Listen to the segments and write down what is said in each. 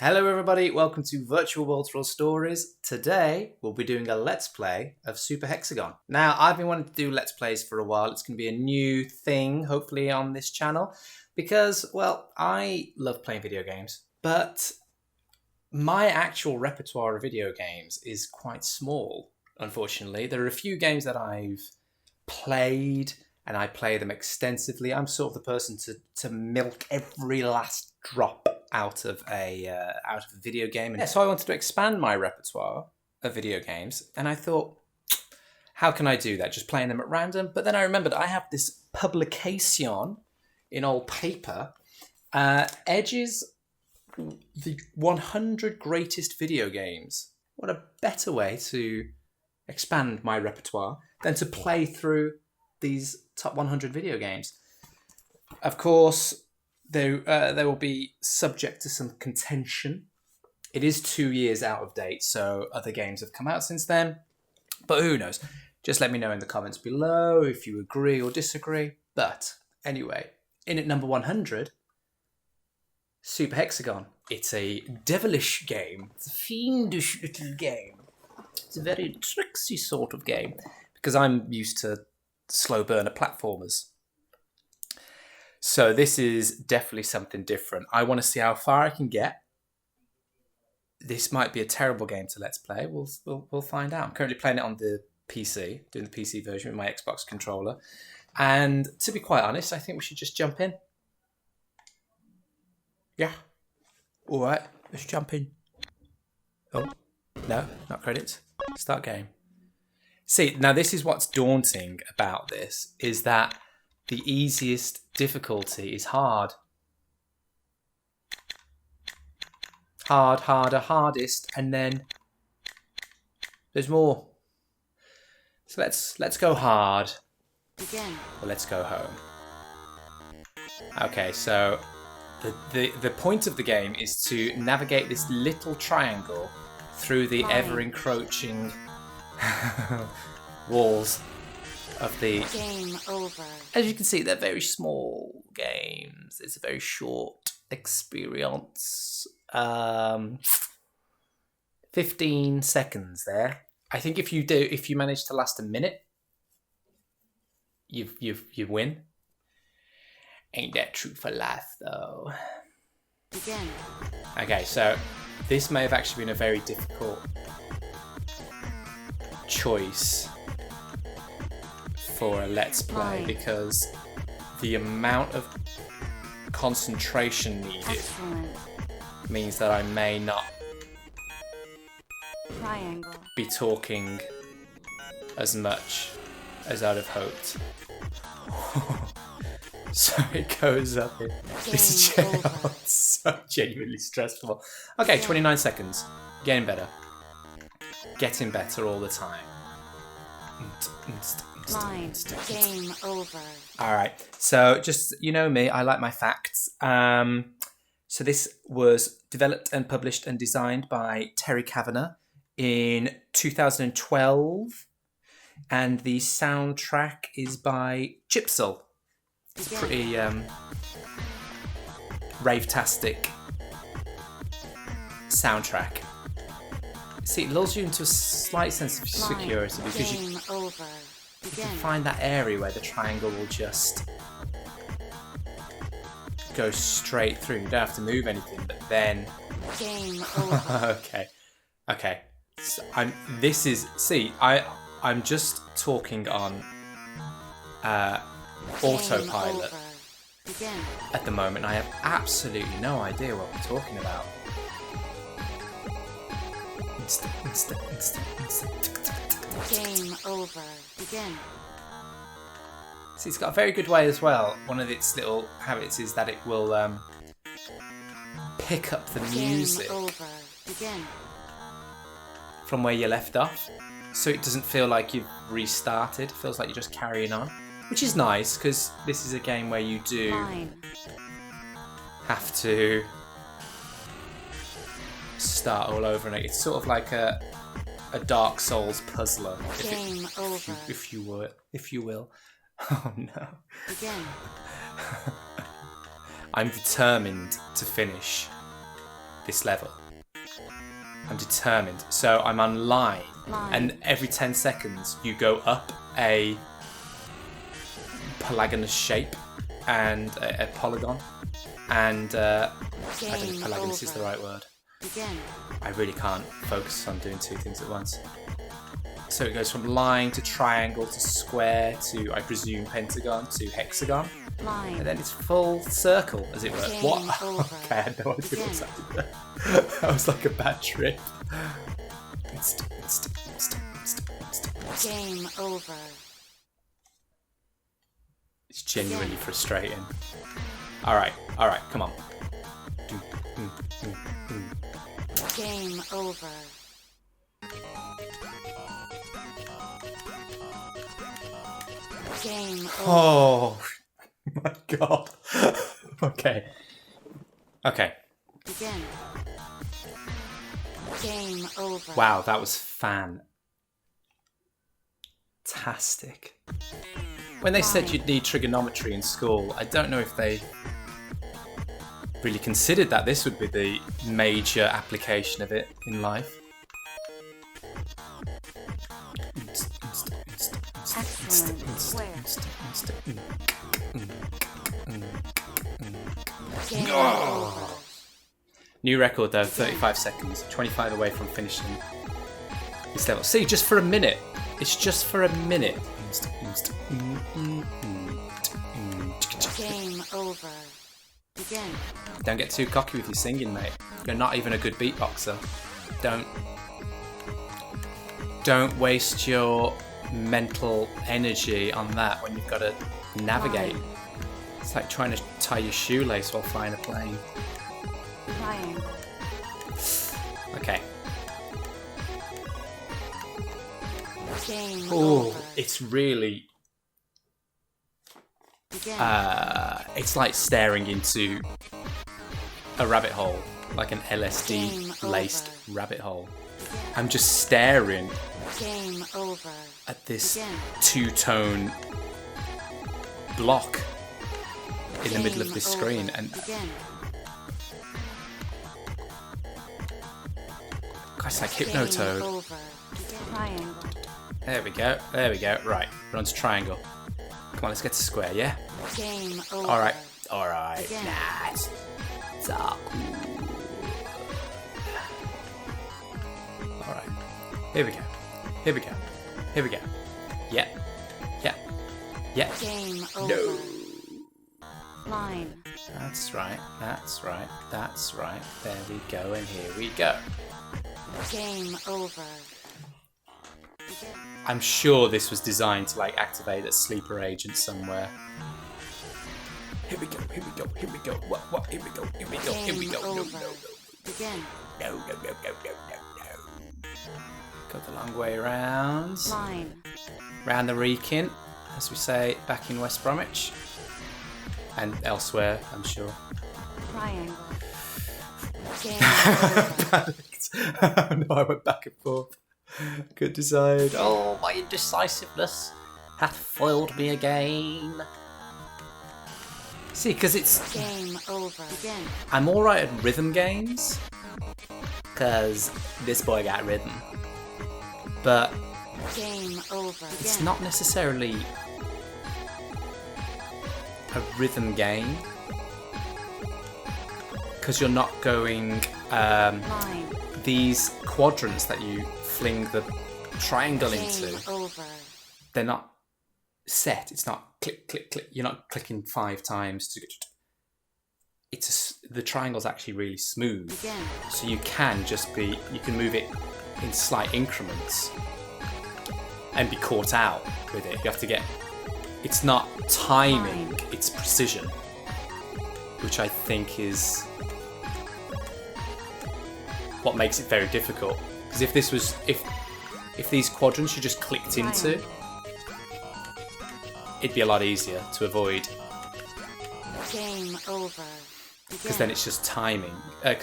Hello everybody, welcome to Virtual World Troll Stories. Today we'll be doing a Let's Play of Super Hexagon. Now I've been wanting to do Let's Plays for a while. It's going to be a new thing hopefully on this channel because, well, I love playing video games, but my actual repertoire of video games is quite small, unfortunately. There are a few games that I've played and I play them extensively. I'm sort of the person to milk every last drop out of a video game. And yeah, so I wanted to expand my repertoire of video games, and I thought, how can I do that? Just playing them at random? But then I remembered I have this publication in old paper, Edge's the 100 greatest video games. What a better way to expand my repertoire than to play through these top 100 video games. Of course, they will be subject to some contention. It is 2 years out of date, so other games have come out since then. But who knows? Just let me know in the comments below if you agree or disagree. But anyway, in at number 100, Super Hexagon. It's a devilish game. It's a fiendish little game. It's a very tricksy sort of game because I'm used to slow burner platformers. So this is definitely something different. I want to see how far I can get. This might be a terrible game to Let's Play. We'll find out. I'm currently playing it on the PC, doing the PC version with my Xbox controller. And to be quite honest, I think we should just jump in. Yeah. All right, let's jump in. Oh, no, not credits. Start game. See, now this is what's daunting about this, is that the easiest difficulty is hard. Hard, harder, hardest, and then there's more. So let's go hard. Begin. Or let's go home. Okay, so the point of the game is to navigate this little triangle through the ever-encroaching walls of the game over. As you can see, they're very small games. It's a very short experience. 15 seconds there. I think if you manage to last a minute, you win. Ain't that true for life though? Begin. Okay, so this may have actually been a very difficult choice for a Let's Play because the amount of concentration needed means that I may not be talking as much as I'd have hoped. So it goes up in this channel. It's so genuinely stressful. Okay, 29 seconds. Getting better. Getting better all the time. Game over. Alright, so just, you know me, I like my facts. So this was developed and published and designed by Terry Kavanagh in 2012. And the soundtrack is by Chipsel. It's pretty rave-tastic soundtrack. See, it lulls you into a slight sense of security because you can find that area where the triangle will just go straight through. You don't have to move anything, but then game over. Okay. So I'm just talking on autopilot at the moment. I have absolutely no idea what we're talking about. Game over. Begin. See, it's got a very good way as well. One of its little habits is that it will pick up the music from where you left off, so it doesn't feel like you've restarted. It feels like you're just carrying on, which is nice because this is a game where you do have to start all over, and it's sort of like a Dark Souls puzzler, if you will. Oh no. Again. I'm determined to finish this level. I'm determined. So I'm on line. And every 10 seconds you go up a polygonous shape and a polygon. And I don't know if polygonous is the right word. Begin. I really can't focus on doing two things at once. So it goes from line to triangle to square to, I presume, pentagon to hexagon. Line. And then it's full circle, as it were. Game What? over. Okay, I had no idea what's Begin. happening there. That was like a bad trip. Game over. It's genuinely frustrating. Alright, come on. Game over. Game over. Oh my god. Okay. Begin. Game over. Wow, that was fantastic. When they said you'd need trigonometry in school, I don't know if they really considered that this would be the major application of it in life. Excellent. Square. Game over. New record though, 35 seconds, 25 away from finishing this level. See, just for a minute. It's just for a minute. Game over. Begin. Don't get too cocky with your singing, mate. You're not even a good beatboxer. Don't waste your mental energy on that when you've got to navigate. It's like trying to tie your shoelace while flying a plane. Triangle. Okay. Game Oh, over. it's really... Begin. it's like staring into a rabbit hole, like an LSD-laced rabbit hole. I'm just staring Game over. at this Begin. two-tone block in the middle of Game this screen, over. and Begin. it's like Game Hypnotoad. over. Triangle. There we go. Right, we're on to triangle. Come on, let's get to square, yeah? Game over. Alright. Begin. Nah, it's all cool. Alright. Here we go. Yeah. Game over. No. Line. That's right. There we go, and here we go. Game over. I'm sure this was designed to like activate a sleeper agent somewhere. Here we go. What? Here we go. Game No. over. Begin. No. Go the long way around. Line. Round the Reekin, as we say back in West Bromwich. And elsewhere, I'm sure. Triangle. Game over. Panicked. No, I went back and forth. Couldn't decide. Oh, my indecisiveness hath foiled me again. See, because it's... Game over. Begin. I'm alright at rhythm games, because this boy got rhythm. But Game over. it's Begin. not necessarily a rhythm game, because you're not going Line. these quadrants that you fling the triangle Game into, over. they're not set. It's not click. You're not clicking 5 times to. The triangle's actually really smooth, Begin. so you can move it in slight increments and be caught out with it. You have to get. It's not timing, it's precision, which I think is what makes it very difficult. Because if these quadrants you just clicked into, it'd be a lot easier to avoid. Game over. Because then it's just timing. So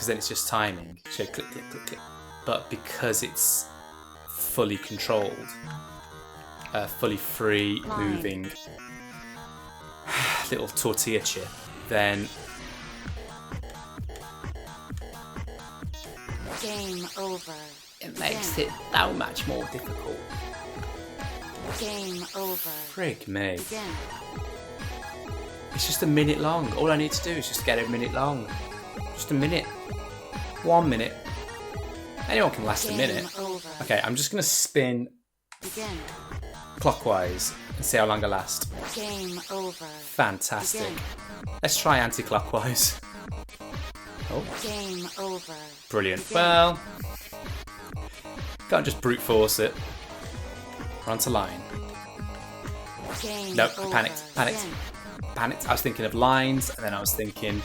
click. But because it's fully controlled, fully free moving little tortilla chip, then Game over. It makes it so much more difficult. Game over. Frig me. Begin. It's just a minute long. All I need to do is just get a minute long. Just a minute. 1 minute. Anyone can last a minute. Over. Okay, I'm just going to spin Begin. clockwise and see how long I last. Game over. Fantastic. Begin. Let's try anti-clockwise. Oh, Game over. brilliant. Begin. Well, can't just brute force it. We're on to line. Game Nope, over. panicked. Begin. Panicked. I was thinking of lines, and then I was thinking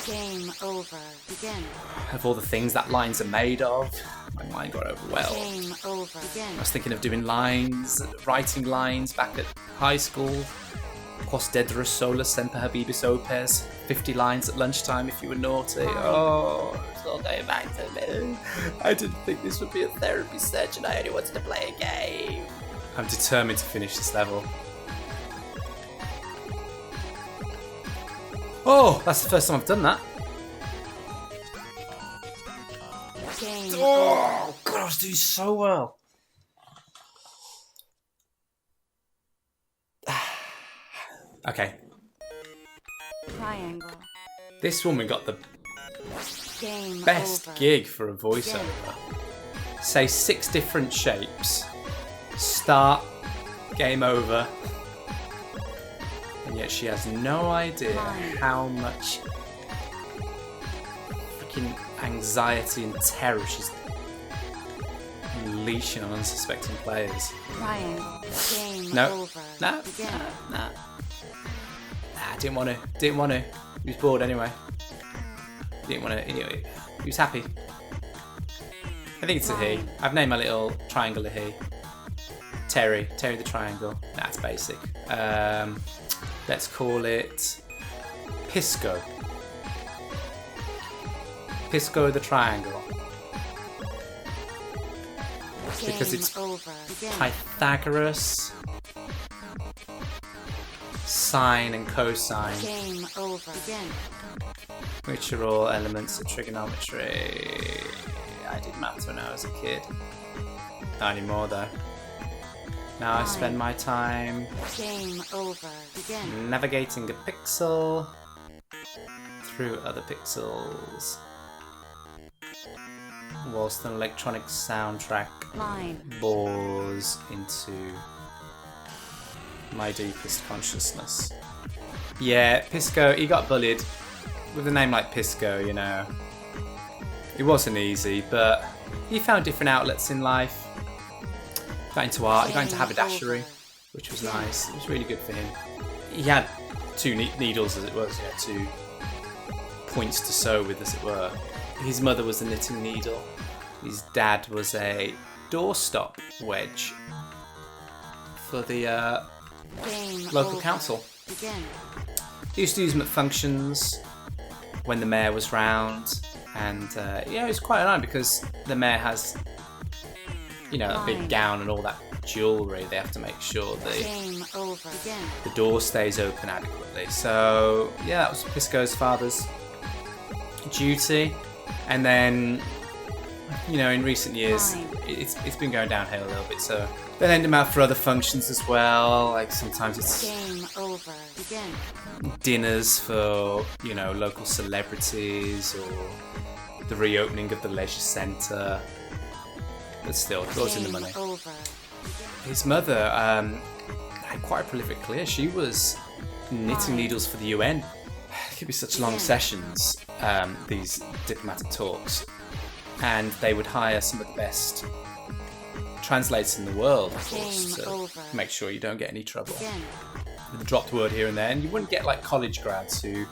Game over. Begin. of all the things that lines are made of. My mind got overwhelmed. Game over. Begin. I was thinking of doing lines, writing lines back at high school. Quos dedrus solus semper habibus opes. 50 lines at lunchtime if you were naughty. Oh, it's all going back to me. I didn't think this would be a therapy session. I only wanted to play a game. I'm determined to finish this level. Oh, that's the first time I've done that. Game Oh, God, I was doing so well. Okay, triangle. this woman got the Game best over. gig for a voiceover. Say 6 different shapes. Start, game over. And yet she has no idea Line. how much freaking anxiety and terror she's unleashing on unsuspecting players. Triangle. Game No. over. No, Begin. no. Nah, didn't want to. He was bored anyway. Didn't want to. Anyway, he was happy. I think it's a he. Line. I've named my little triangle a he. Terry the triangle. That's basic. Let's call it Pisco. Pisco the triangle. Because Game it's over. Begin. Pythagoras, sine and cosine, Game over. Begin. which are all elements of trigonometry. I did maths when I was a kid. Not anymore though. Now I spend my time Game over. Begin. navigating a pixel through other pixels, whilst an electronic soundtrack Line. bores into my deepest consciousness. Yeah, Pisco, he got bullied with a name like Pisco, you know. It wasn't easy, but he found different outlets in life. Got into art, he got into haberdashery, which was nice. It was really good for him. He had 2 needles, as it was, he had 2 points to sew with, as it were. His mother was a knitting needle. His dad was a doorstop wedge for the Game local over. council. Begin. He used to use them at functions when the mayor was round, and yeah, it was quite annoying because the mayor has, you know, a big Line. gown and all that jewellery. They have to make sure Game over. Begin. the door stays open adequately. So yeah, that was Pisco's father's duty, and then, you know, in recent years Line. it's been going downhill a little bit. So they lend him out for other functions as well. Like sometimes it's Game over. Begin. dinners for, you know, local celebrities or the reopening of the leisure centre. But still, it goes in the Game money. over. His mother had quite a prolific career. She was knitting needles for the UN. It could be such long sessions, these diplomatic talks, and they would hire some of the best translators in the world, of course, Game to over. make sure you don't get any trouble. Begin. With a dropped word here and there, and you wouldn't get like college grads who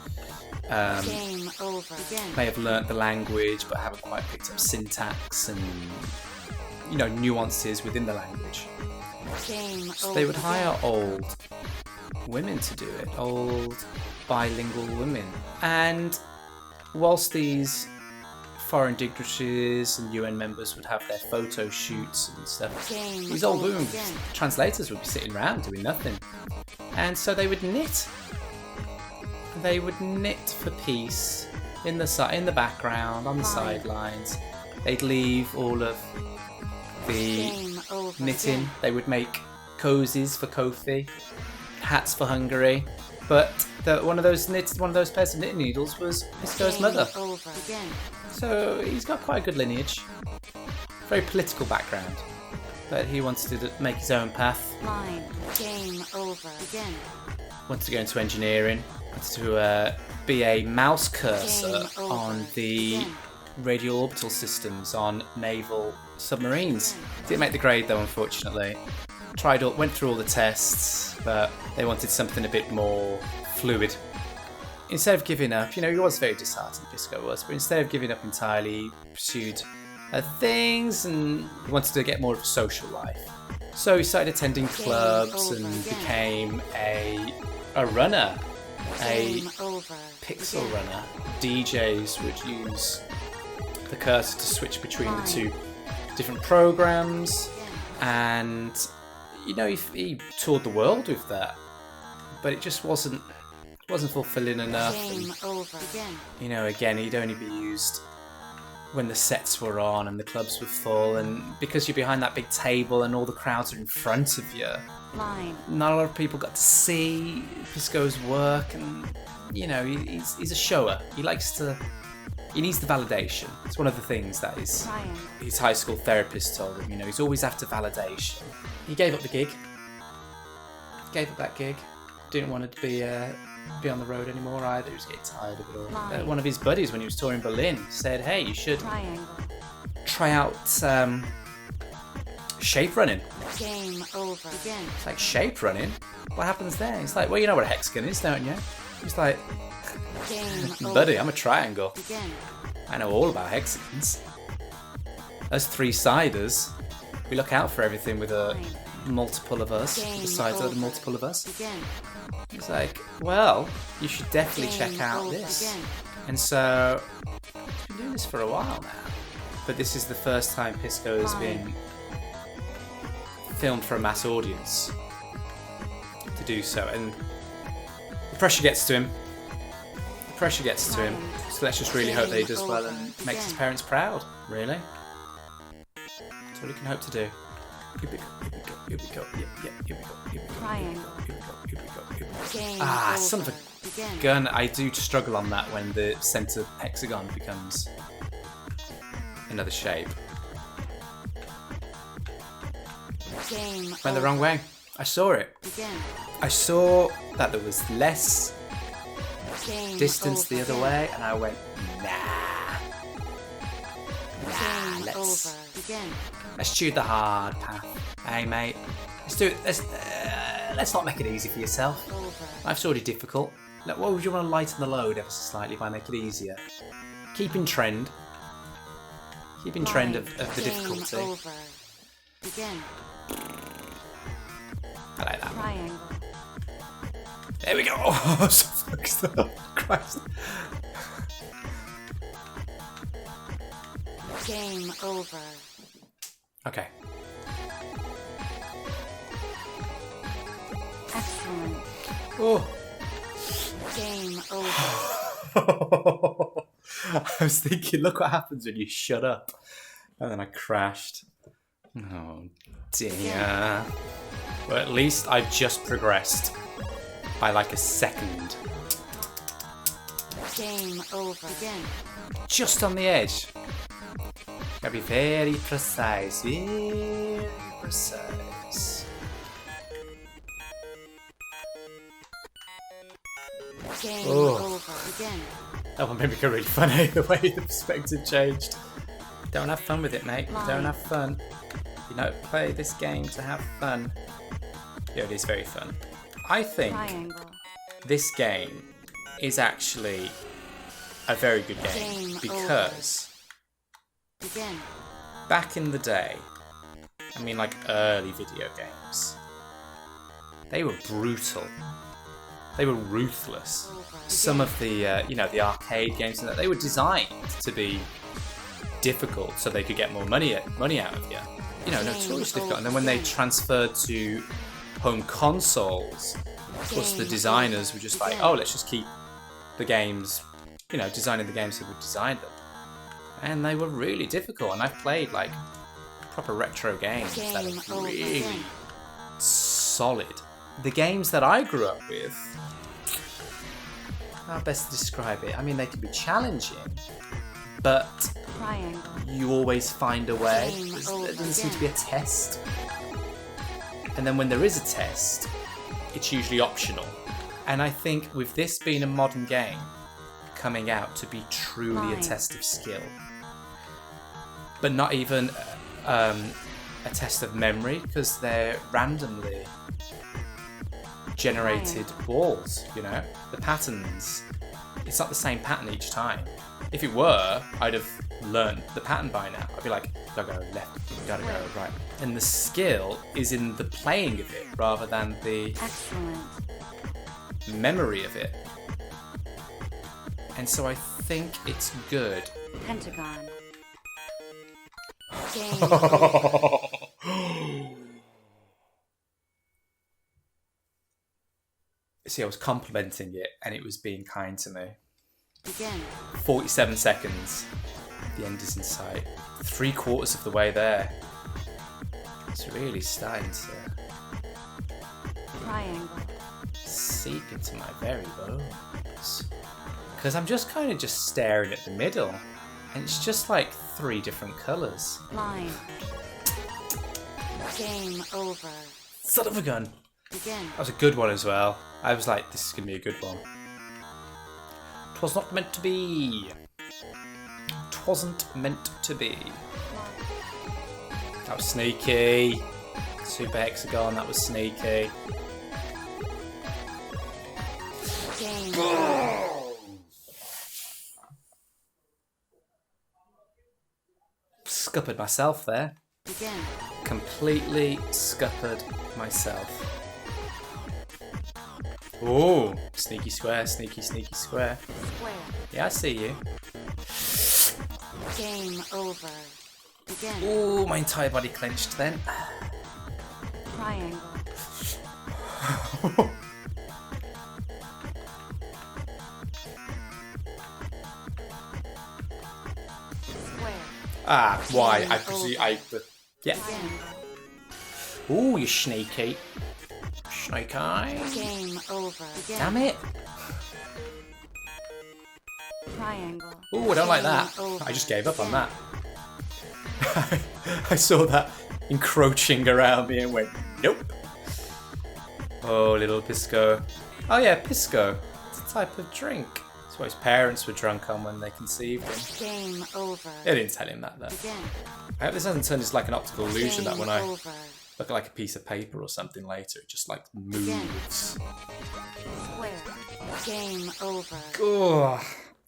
Game over. Begin. may have learnt the language but haven't quite picked up syntax and, you know, nuances within the language. Game So over. they would hire old women to do it, old bilingual women. And whilst these foreign dignitaries and UN members would have their photo shoots and stuff, Game these old over. women, Begin. translators, would be sitting around doing nothing. And so they would knit. They would knit for peace in the background, on the Fine. sidelines, They'd leave all of the Game over. knitting. Begin. They would make cozies for Kofi, hats for Hungary. But one of those pairs of knitting needles was Pisco's Game mother. over. Begin. So he's got quite a good lineage. Very political background. But he wanted to make his own path. Line. Game over. Begin. Wanted to go into engineering. Wanted to be a mouse cursor Game over. on the Begin. radial orbital systems on naval submarines. Didn't make the grade though, unfortunately. Went through all the tests, but they wanted something a bit more fluid. Instead of giving up, he was very disheartened, Pisco was, but instead of giving up entirely, he pursued things and he wanted to get more of a social life. So he started attending clubs and became a runner, a Game over. pixel Begin. runner. DJs would use the cursor to switch between the two different programs, and he toured the world with that, but it just wasn't fulfilling enough. Game over. Begin. Again, he'd only be used when the sets were on and the clubs were full, and because you're behind that big table and all the crowds are in front of you, Line. not a lot of people got to see Pisco's work, and he's a shower. He needs the validation. It's one of the things that his high school therapist told him. He's always after validation. He gave up the gig. Gave up that gig. Didn't want to be on the road anymore either. He was getting tired of it all. One of his buddies, when he was touring Berlin, said, "Hey, you should Triangle. try out shape running." Game over. Begin. It's like, shape running? What happens there? He's like, "Well, you know what a hexagon is, don't you?" He's like, Game over. "Buddy, I'm a triangle. Begin. I know all about hexagons. Us three-siders, we look out for everything with a multiple of us. Game The sides are the over. multiple of us." Begin. He's like, "Well, you should definitely check Game out over. this." Begin. And so, he's been doing this for a while now. But this is the first time Pisco has been filmed for a mass audience to do so. And the pressure gets to him. So let's just really hope that he does well and makes his parents proud, really. That's all he can hope to do. Here we go. Triangle. Game Ah, over. son of a Begin. gun. I do struggle on that when the center hexagon becomes another shape. Game Went the over. wrong way. I saw it. Begin. I saw that there was less Game distance over. the other Begin. way, and I went, nah, Game let's over. Begin. choose the hard path. Hey, mate, let's do it. Let's not make it easy for yourself. Over. Life's already difficult. Look, what would you want to lighten the load ever so slightly by making it easier? Keep in trend. Keep in trend of the Game difficulty. over. Begin. I like that one. Triangle. There we go. Oh, so fucked up. Christ. Game over. Okay. Excellent. Oh. Game over. I was thinking, look what happens when you shut up. And then I crashed. Oh dear. Well, at least I've just progressed by like a second. Game over. Begin. Just on the edge. Gotta be very precise. Very precise. Game Oh. over. Begin. That one made me go really funny, the way the perspective changed. Don't have fun with it, mate. Don't have fun. You don't play this game to have fun. Yeah, it is very fun. I think Triangle. this game is actually a very good game Game because Begin. back in the day, I mean like early video games, they were brutal. They were ruthless. Some of the, the arcade games and that, they were designed to be difficult so they could get more money out of you. Notoriously difficult. And then when they transferred to home consoles, of course the designers were just like, oh, let's just keep the games, designing the games that we designed them. And they were really difficult, and I've played like proper retro games that Game are over. really Again. solid. The games that I grew up with, how best to describe it? I mean, they can be challenging, but Triangle. you always find a way. Game There over. doesn't seem to be a test. And then when there is a test, it's usually optional. And I think with this being a modern game coming out to be truly a Line. test of skill, but not even a test of memory, because they're randomly generated walls, you know? The patterns, it's not the same pattern each time. If it were, I'd have learned the pattern by now. I'd be like, gotta go left, gotta go right. And the skill is in the playing of it rather than the Excellent. memory of it. And so I think it's good. Pentagon. Game over. See, I was complimenting it and it was being kind to me. Begin. 47 seconds. The end is in sight. 3/4 of the way there. It's really starting to Triangle. seep into my very bones. Because I'm just kind of just staring at the middle. And it's just like 3 different colours. Line. Game over. Son of a gun. Begin. That was a good one as well. I was like, this is going to be a good one. 'Twas not meant to be. 'Twasn't meant to be. That was sneaky. Super Hexagon, that was sneaky. Game over. Scuppered myself there. Begin. Completely scuppered myself. Oh, sneaky square, sneaky, sneaky square. Square. Yeah, I see you. Game over. Begin. Oh, my entire body clenched then. Triangle. Square. Ah, why? I presume yeah. Begin. Ooh, you sneaky. Snake eye. Game over. Begin. Damn it. Triangle. Ooh, I don't like that. Game over. I just gave up on that. I saw that encroaching around me and went, nope. Oh, little Pisco. Oh yeah, Pisco. It's a type of drink. It's what his parents were drunk on when they conceived him. Game over. They didn't tell him that though. Begin. I hope this hasn't turned into like an optical illusion that when I Game over. look at like a piece of paper or something later, it just like moves. Square. Game over. Oh, I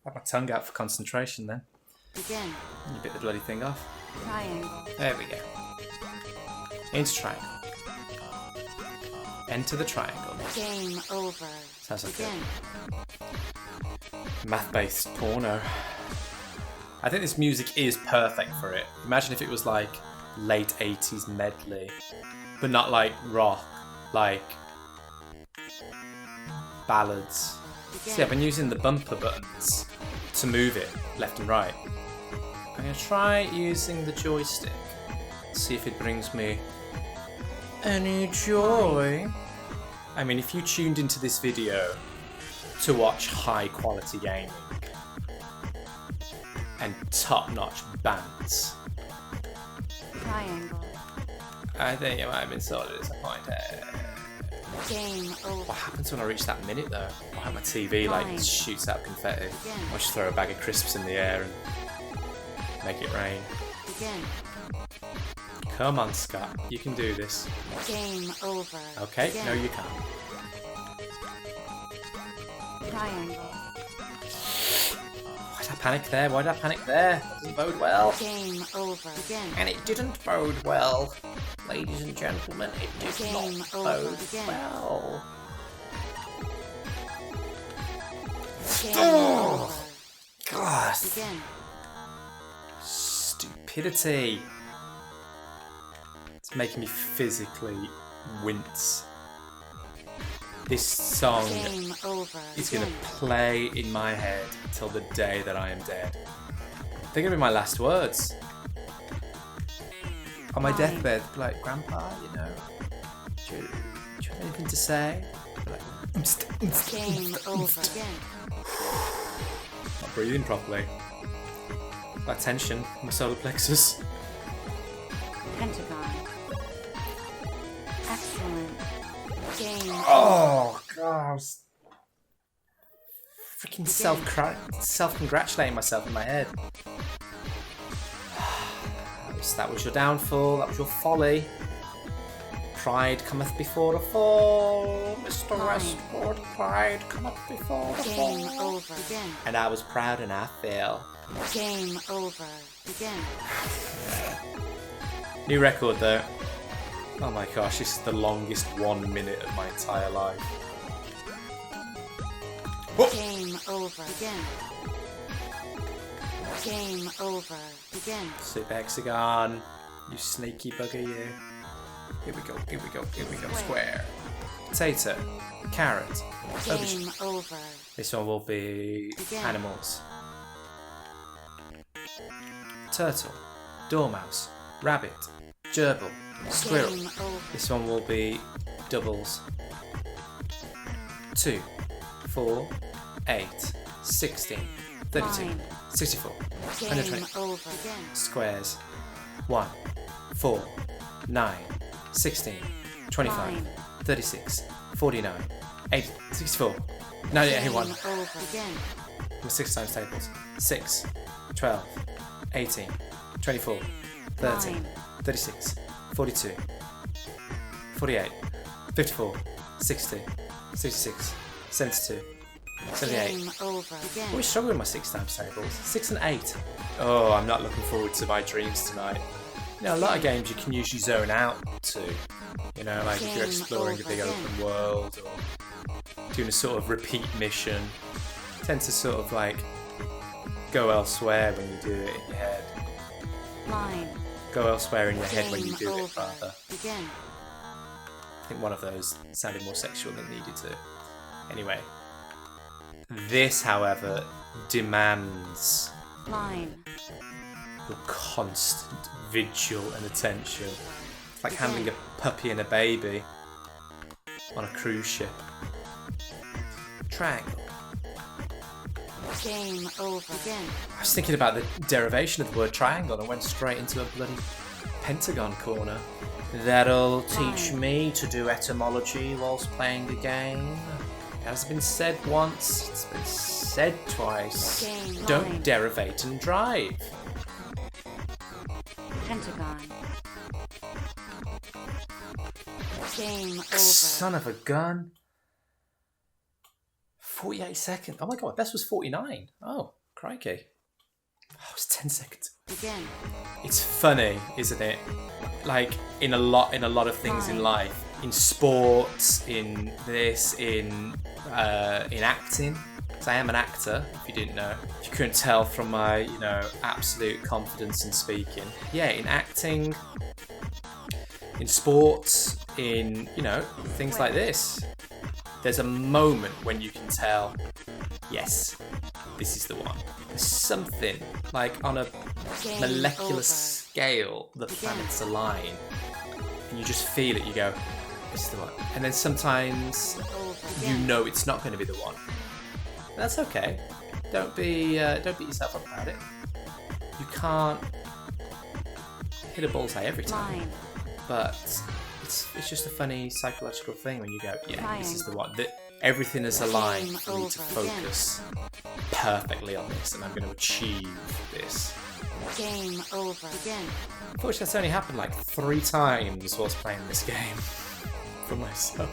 had my tongue out for concentration then. Begin. And you bit the bloody thing off. Triangle. There we go. Into triangle. Enter the triangle. Game over. Sounds like Begin. a math-based porno. I think this music is perfect for it. Imagine if it was like late 80s medley, but not like rock, like ballads. Begin. See, I've been using the bumper buttons to move it left and right. I'm going to try using the joystick, see if it brings me any joy. I mean, if you tuned into this video to watch high quality gaming and top-notch bands, Triangle. I think you might have been sorely disappointed. Game over. What happens when I reach that minute though? I have my TV like Fine. shoots out confetti. Begin. I just throw a bag of crisps in the air and make it rain. Begin. Come on, Scott, you can do this. Game over. Okay, Begin. no you can't. Triangle. Why did I panic there? Why did I panic there? That doesn't bode well. Game over. Begin. And it didn't bode well. Ladies and gentlemen, it did Game not over. bode Begin. well. Game Oh. over. God, Begin. stupidity. It's making me physically wince. This song Game over. is going to Begin. play in my head till the day that I am dead. They're gonna be my last words. On my Fine. deathbed, like, Grandpa, you know, do you have anything to say? Like, Game over. Again. not breathing properly. That tension in my solar plexus. Pentagon. Excellent. Game Oh, God. I was freaking self-congratulating myself in my head. That was your downfall, that was your folly. Pride cometh before a fall, Mr. Westwood. Pride cometh before a fall. Game over. Again. And I was proud and I fail. Game over. Again. New record though. Oh my gosh, this is the longest 1 minute of my entire life. Game over. Again. Game over. Again. Super Hexagon, you sneaky bugger, you. Here we go, here we go, here we go. Square. Potato. Carrot. Game over. This one will be Again. animals. Turtle. Dormouse. Rabbit. Gerbil. Squirrel. Game over. This one will be doubles. 2, 4, 8, 16, 32, Fine. 64, Game 120. over. Again. Squares. 1, 4, 9, 16, 25, Fine. 36, 49, 80, 64, 90, 81. Game over. Again. With 6 times tables. 6, 12, 18, 24, 30, Fine. 36, 42, 48, 54, 60, 66, 72, 78. Game over. I Again. always struggle with my 6 times tables. 6 and 8. Oh, I'm not looking forward to my dreams tonight. You know, a lot of games you can usually zone out to. You know, like if you're Game exploring a big over. open world or doing a sort of repeat mission. You tend to sort of like go elsewhere when you do it in your head. Line. Go elsewhere in your head when you Game do it, over. rather. Again. I think one of those sounded more sexual than needed to. Anyway. This, however, demands Line. your constant vigil and attention. It's like handling a puppy and a baby on a cruise ship. Triangle. Game over. Again. I was thinking about the derivation of the word triangle and went straight into a bloody pentagon corner. That'll teach me to do etymology whilst playing the game. It has been said once, it's been said twice. Game Don't line. derivate and drive. Pentagon. Game over. Son of a gun. 48 seconds. Oh my god, this was 49. Oh, crikey. Oh, it's 10 seconds. Again. It's funny, isn't it? Like in a lot of things in Fine. life, in sports, in this, in acting. Because I am an actor, if you didn't know. If you couldn't tell from my, absolute confidence in speaking. Yeah, in acting, in sports, in things like this. There's a moment when you can tell, yes, this is the one. There's something, like on a Game molecular over. scale, the planets align. And you just feel it, you go, this is the one. And then sometimes Over. you Again. know it's not going to be the one. And that's okay. Don't beat yourself up about it. You can't hit a bullseye every time. Line. But it's just a funny psychological thing when you go, yeah, this is the one. Everything is aligned Game for me to over. Again. focus perfectly on this, and I'm going to achieve this. Game over. Again. Unfortunately, that's only happened like 3 times whilst playing this game for myself.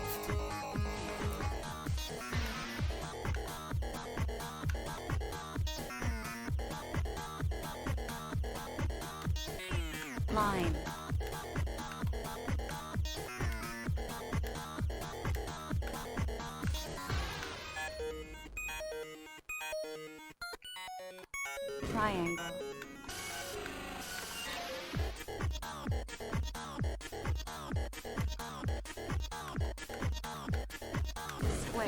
Line. Triangle. Square.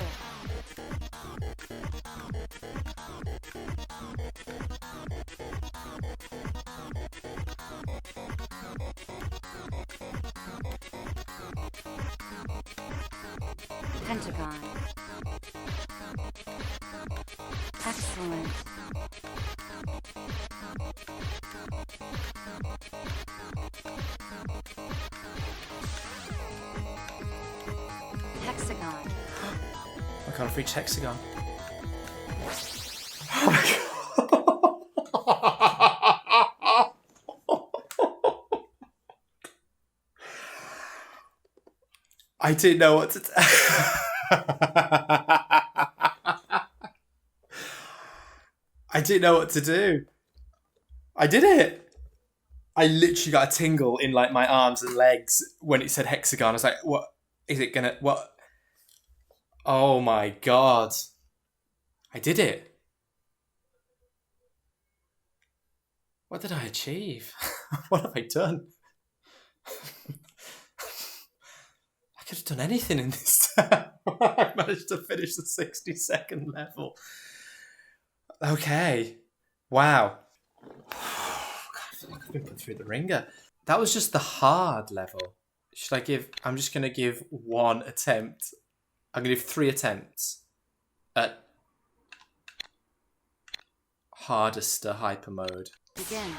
Pentagon. Excellent. Hexagon. I can't reach hexagon. I didn't know what to do. I didn't know what to do. I did it. I literally got a tingle in like my arms and legs when it said hexagon. I was like, what is it gonna, what? Oh my God. I did it. What did I achieve? What have I done? I could have done anything in this time. I managed to finish the 60-second level. Okay. Wow. I've been put through the ringer. That was just the hard level. Should I give... I'm just going to give one attempt. I'm going to give 3 attempts at hardest hyper mode. Begin.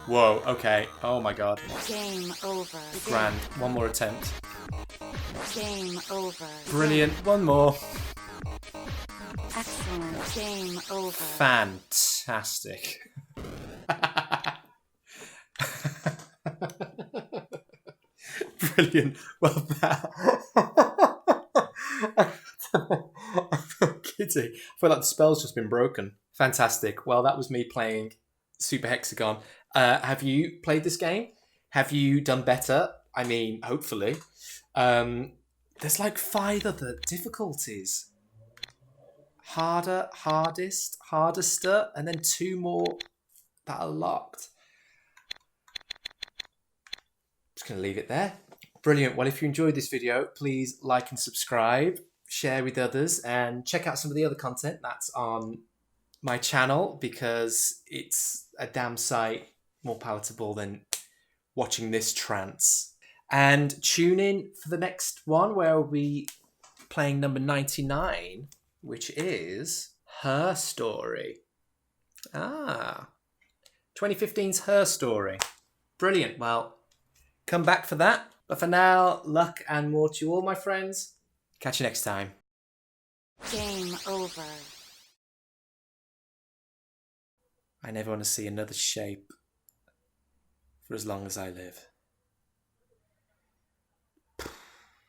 Whoa, okay. Oh my God. Game over. Begin. Grand. One more attempt. Game over. Brilliant. One more. Excellent. Game over. Fantastic. Brilliant. Well, that... I'm kidding. I feel like the spell's just been broken. Fantastic. Well, that was me playing Super Hexagon. Have you played this game? Have you done better? I mean, hopefully. There's like 5 other difficulties. Harder, hardest, hardester, and then 2 more that are locked. Just going to leave it there. Brilliant. Well, if you enjoyed this video, please like and subscribe, share with others, and check out some of the other content that's on my channel because it's a damn sight more palatable than watching this trance. And tune in for the next one where we'll be playing number 99, which is Her Story. 2015's Her Story. Brilliant. Well, come back for that. But for now, luck and more to you all, my friends. Catch you next time. Game over. I never want to see another shape for as long as I live.